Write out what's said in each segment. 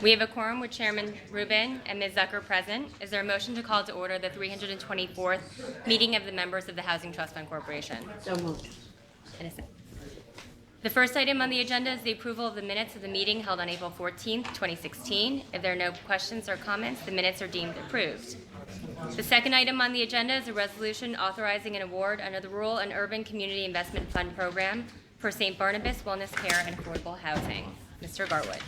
We have a quorum with Chairman Rubin and Ms. Zucker present. Is there a motion to call to order the 324th meeting of the members of the Housing Trust Fund Corporation? So moved. And a second. The first item on the agenda is the approval of the minutes of the meeting held on April 14th, 2016. If there are no questions or comments, the minutes are deemed approved. The second item on the agenda is a resolution authorizing an award under the Rural and Urban Community Investment Fund Program for St. Barnabas Wellness Care and Affordable Housing. Mr. Garwood.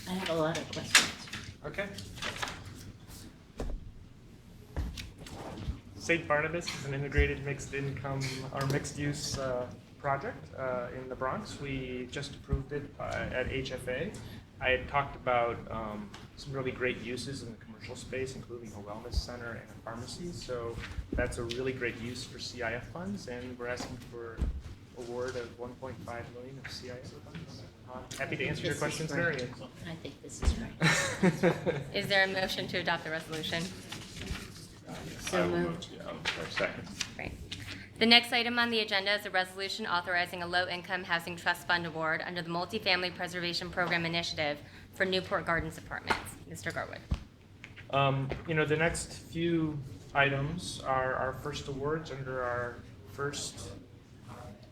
I have a lot of questions. Okay. St. Barnabas is an integrated mixed income or mixed use project in the Bronx. We just approved it at HFA. I had talked about some really great uses in the commercial space, including a wellness center and a pharmacy. So that's a really great use for CIF funds, and we're asking for award of $1.5 million of CIF funds. Happy to answer your questions, Marion. I think this is right. Is there a motion to adopt the resolution? So moved. Second. Great. The next item on the agenda is a resolution authorizing a low-income housing trust fund award under the Multifamily Preservation Program Initiative for Newport Gardens Apartments. Mr. Garwood. The next few items are our first awards under our first,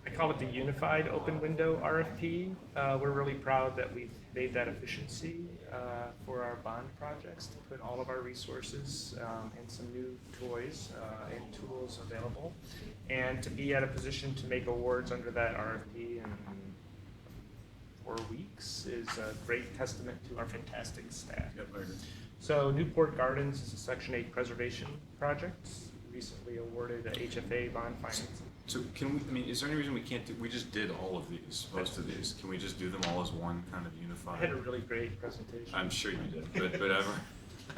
I call it the Unified Open Window RFP. We're really proud that we've made that efficiency for our bond projects to put all of our resources and some new toys and tools available, and to be at a position to make awards under that RFP in 4 weeks is a great testament to our fantastic staff. So Newport Gardens is a Section 8 preservation project, recently awarded a HFA bond financing. So can we, is there any reason we can't do, we just did all of these, most of these. Can we just do them all as one kind of I unified? had a really great presentation. I'm sure you did, but whatever.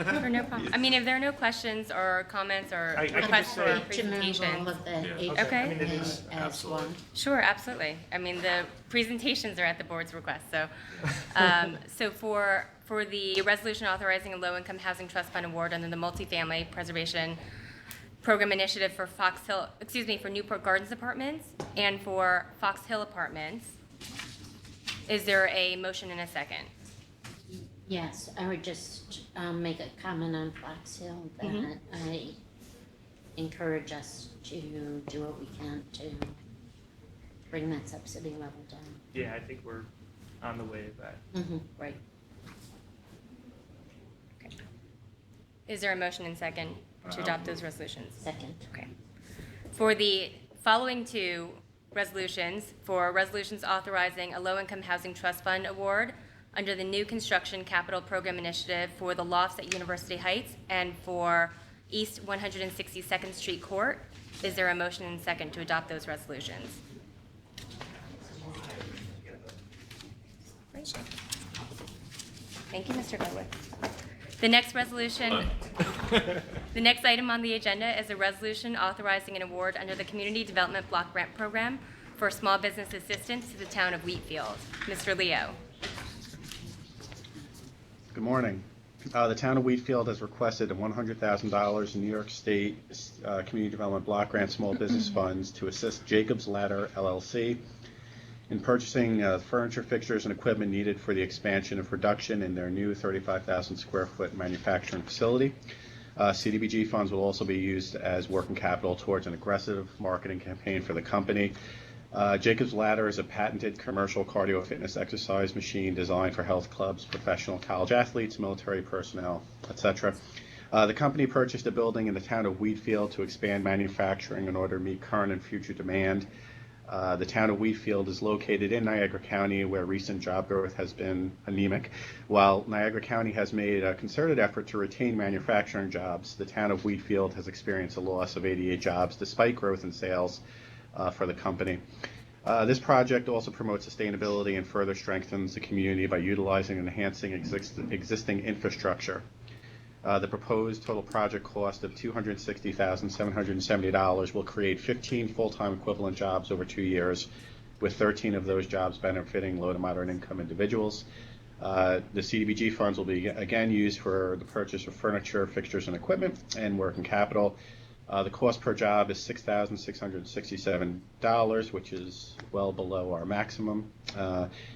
Sure, no problem. I mean, if there are no questions or comments or I can requests just for say- To move all presentations. of the Yeah. Okay. I mean, it is as absolutely. one. Sure, absolutely. I mean, the presentations are at the board's request. So, so for the resolution authorizing a low-income housing trust fund award under the Multifamily Preservation Program Initiative for for Newport Gardens Apartments and for Fox Hill Apartments, is there a motion and a second? Yes, I would just make a comment on Fox Hill that Mhm. I encourage us to do what we can to bring that subsidy level down. Yeah, I think we're on the way of that. Right. Is there a motion and second to adopt those resolutions? Second. Okay. For the following two resolutions, for resolutions authorizing a low-income housing trust fund award under the New Construction Capital Program Initiative for the lofts at University Heights and for East 162nd Street Court, is there a motion and second to adopt those resolutions? Great. Thank you, Mr. Garwood. The next resolution, the next item on the agenda is a resolution authorizing an award under the Community Development Block Grant Program for small business assistance to the town of Wheatfield. Mr. Leo. Good morning. The town of Wheatfield has requested $100,000 in New York State Community Development Block Grant Small Business Funds to assist Jacob's Ladder LLC in purchasing furniture, fixtures, and equipment needed for the expansion of production in their new 35,000 square foot manufacturing facility. CDBG funds will also be used as working capital towards an aggressive marketing campaign for the company. Jacob's Ladder is a patented commercial cardio fitness exercise machine designed for health clubs, professional college athletes, military personnel, etc. The company purchased a building in the town of Wheatfield to expand manufacturing in order to meet current and future demand. The town of Wheatfield is located in Niagara County, where recent job growth has been anemic. While Niagara County has made a concerted effort to retain manufacturing jobs, the town of Wheatfield has experienced a loss of 88 jobs despite growth in sales for the company. This project also promotes sustainability and further strengthens the community by utilizing and enhancing existing infrastructure. The proposed total project cost of $260,770 will create 15 full-time equivalent jobs over 2 years, with 13 of those jobs benefiting low to moderate income individuals. The CDBG funds will be again used for the purchase of furniture, fixtures, and equipment and working capital. The cost per job is $6,667, which is well below our maximum.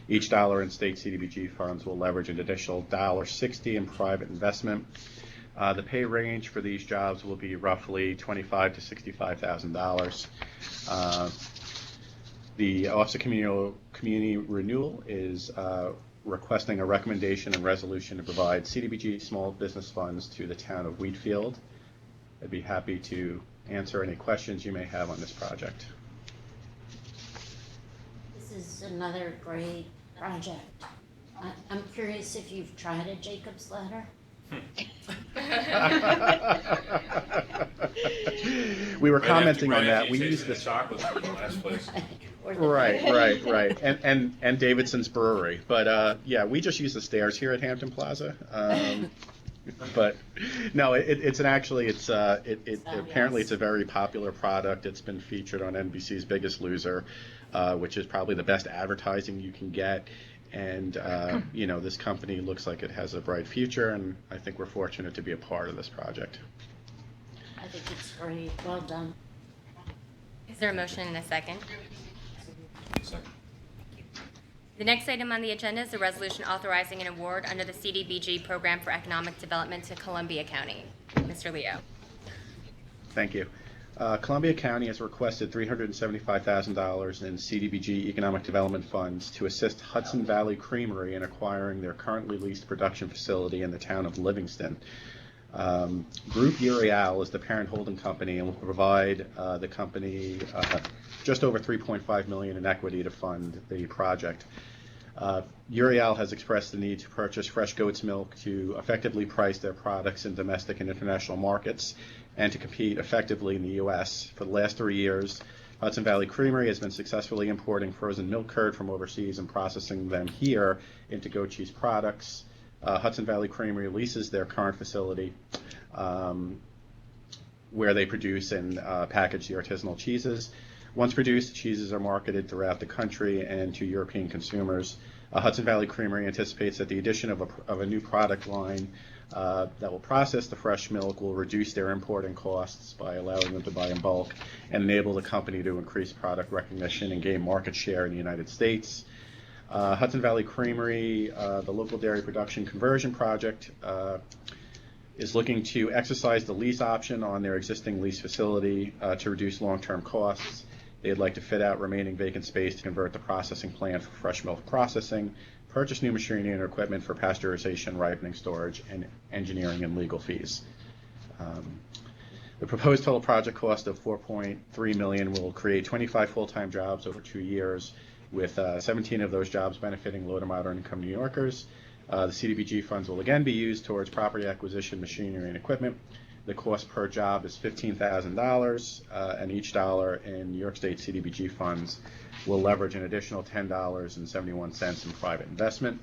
Each dollar in state CDBG funds will leverage an additional $1.60 in private investment. The pay range for these jobs will be roughly $25,000 to $65,000. The Office of Community Renewal is requesting a recommendation and resolution to provide CDBG small business funds to the town of Wheatfield. I'd be happy to answer any questions you may have on this project. This is another great project. I'm curious if you've tried a Jacob's ladder? We were Right commenting after on that. you We tasted used the this. chocolate from the last place. Right. And Davidson's Brewery. But yeah, we just use the stairs here at Hampton Plaza. But no, apparently it's a very popular product. It's been featured on NBC's Biggest Loser, which is probably the best advertising you can get. And this company looks like it has a bright future, and I think we're fortunate to be a part of this project. I think it's great. Well done. Is there a motion and a second? Second. The next item on the agenda is a resolution authorizing an award under the CDBG Program for Economic Development to Columbia County. Mr. Leo. Thank you. Columbia County has requested $375,000 in CDBG economic development funds to assist Hudson Valley Creamery in acquiring their currently leased production facility in the town of Livingston. Group Urial is the parent holding company and will provide the company just over $3.5 million in equity to fund the project. Urial has expressed the need to purchase fresh goat's milk to effectively price their products in domestic and international markets and to compete effectively in the U.S. For the last 3 years, Hudson Valley Creamery has been successfully importing frozen milk curd from overseas and processing them here into goat cheese products. Hudson Valley Creamery leases their current facility where they produce and package the artisanal cheeses. Once produced, the cheeses are marketed throughout the country and to European consumers. Hudson Valley Creamery anticipates that the addition of a new product line that will process the fresh milk will reduce their importing costs by allowing them to buy in bulk and enable the company to increase product recognition and gain market share in the United States. Hudson Valley Creamery, the local dairy production conversion project, is looking to exercise the lease option on their existing lease facility to reduce long-term costs. They'd like to fit out remaining vacant space to convert the processing plant for fresh milk processing, purchase new machinery and equipment for pasteurization, ripening, storage, and engineering and legal fees. The proposed total project cost of $4.3 million will create 25 full-time jobs over 2 years, with 17 of those jobs benefiting low to moderate income New Yorkers. The CDBG funds will again be used towards property acquisition, machinery, and equipment. The cost per job is $15,000, and each dollar in New York State CDBG funds will leverage an additional $10.71 in private investment.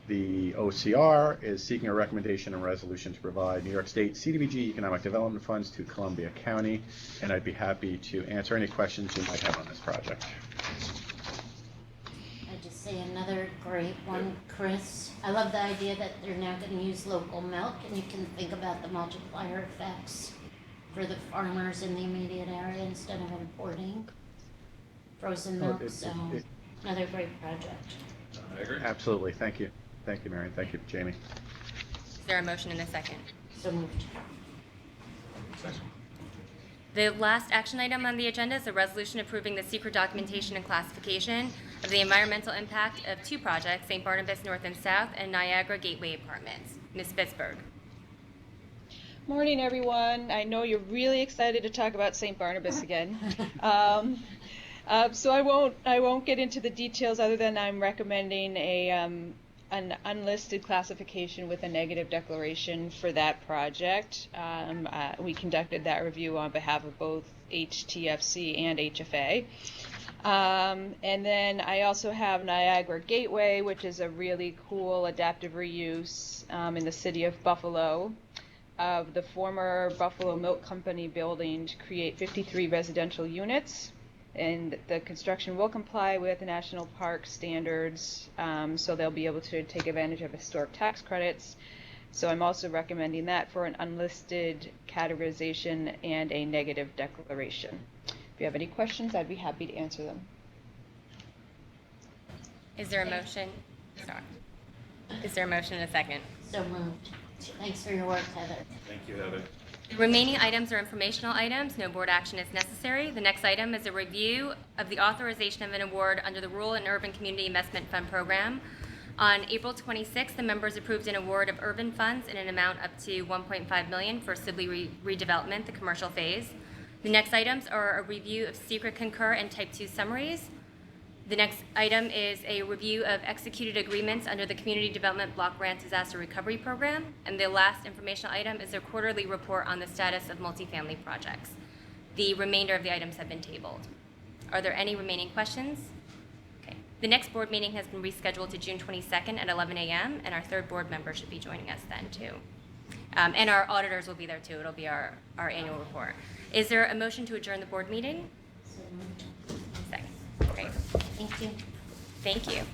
The OCR is seeking a recommendation and resolution to provide New York State CDBG economic development funds to Columbia County, and I'd be happy to answer any questions you might have on this project. I just say another great one, Chris. I love the idea that they're now going to use local milk, and you can think about the multiplier effects for the farmers in the immediate area instead of importing frozen milk. Another great project. I agree. Absolutely. Thank you. Thank you, Marion. Thank you, Jamie. Is there a motion and a second? So moved. Second. The last action item on the agenda is a resolution approving the secret documentation and classification of the environmental impact of 2 projects, St. Barnabas North and South and Niagara Gateway Apartments. Ms. Pittsburgh. Morning, everyone. I know you're really excited to talk about St. Barnabas again. So I won't get into the details other than I'm recommending an unlisted classification with a negative declaration for that project. We conducted that review on behalf of both HTFC and HFA. And then I also have Niagara Gateway, which is a really cool adaptive reuse in the city of Buffalo of the former Buffalo Milk Company building to create 53 residential units. And the construction will comply with the National Park standards, so they'll be able to take advantage of historic tax credits. So I'm also recommending that for an unlisted categorization and a negative declaration. If you have any questions, I'd be happy to answer them. Is there a motion? Sorry. Is there a motion and a second? So moved. Thanks for your work, Heather. Thank you, Heather. Remaining items are informational items. No board action is necessary. The next item is a review of the authorization of an award under the Rural and Urban Community Investment Fund Program. On April 26th, the members approved an award of urban funds in an amount up to $1.5 million for Sibley redevelopment, the commercial phase. The next items are a review of secret concur and type 2 summaries. The next item is a review of executed agreements under the Community Development Block Grant Disaster Recovery Program. And the last informational item is a quarterly report on the status of multifamily projects. The remainder of the items have been tabled. Are there any remaining questions? Okay. The next board meeting has been rescheduled to June 22nd at 11 a.m. and our third board member should be joining us then too. And our auditors will be there too. It'll be our annual report. Is there a motion to adjourn the board meeting? So moved. Second. Great. Thank you. Thank you.